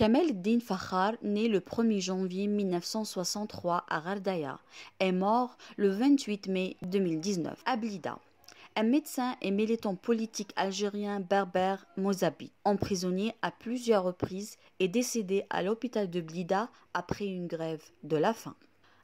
Kamel el-Din Fakhar, né le 1er janvier 1963 à Ghardaya, est mort le 28 mai 2019 à Blida. Un médecin et militant politique algérien berbère mozabite, emprisonné à plusieurs reprises et décédé à l'hôpital de Blida après une grève de la faim.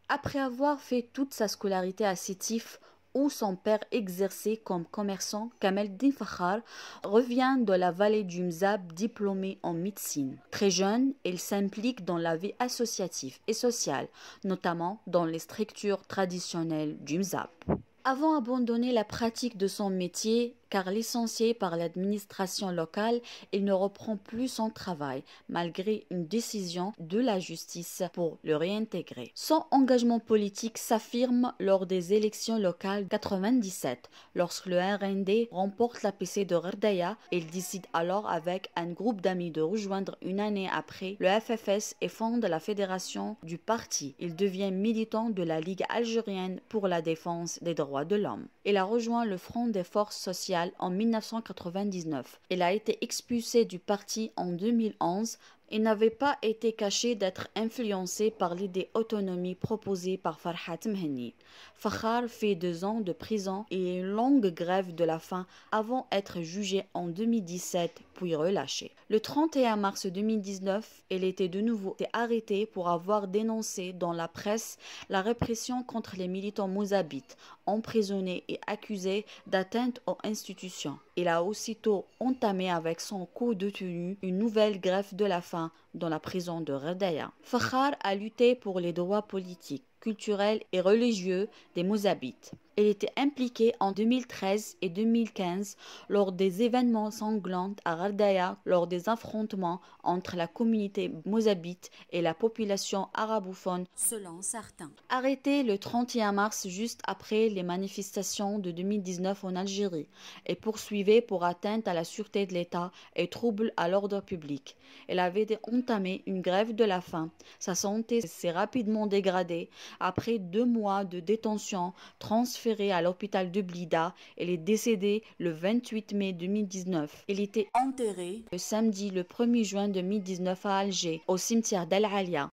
Après avoir fait toute sa scolarité à Sétif, où son père exerçait comme commerçant, Kamel el-Din Fakhar revient de la vallée du Mzab diplômé en médecine. Très jeune, il s'implique dans la vie associative et sociale, notamment dans les structures traditionnelles du Mzab. Avant d'abandonner la pratique de son métier, car licencié par l'administration locale, il ne reprend plus son travail, malgré une décision de la justice pour le réintégrer. Son engagement politique s'affirme lors des élections locales 97. Lorsque le RND remporte la PC de Ghardaya, il décide alors avec un groupe d'amis de rejoindre une année après le FFS et fonde la fédération du parti. Il devient militant de la Ligue algérienne pour la défense des droits de l'homme. Il a rejoint le Front des forces sociales en 1999. Il a été expulsé du parti en 2011. Il n'avait pas été caché d'être influencé par l'idée autonomie proposée par Farhat Mhenni. Fakhar fait 2 ans de prison et une longue grève de la faim avant d'être jugé en 2017 puis relâché. Le 31 mars 2019, il était de nouveau arrêté pour avoir dénoncé dans la presse la répression contre les militants mozabites, emprisonnés et accusés d'atteinte aux institutions. Il a aussitôt entamé avec son co-détenu une nouvelle grève de la faim dans la prison de Ghardaya. Fakhar a lutté pour les droits politiques, culturels et religieux des Mozabites. Il était impliqué en 2013 et 2015 lors des événements sanglants à Ghardaya lors des affrontements entre la communauté mozabite et la population arabophone selon certains. Arrêté le 31 mars juste après les manifestations de 2019 en Algérie et poursuivi pour atteinte à la sûreté de l'État et trouble à l'ordre public. Il avait entamé une grève de la faim. Sa santé s'est rapidement dégradée après 2 mois de détention transférée à l'hôpital de Blida. Il est décédé le 28 mai 2019. Il était enterré le samedi le 1er juin 2019 à Alger, au cimetière d'Al Alia.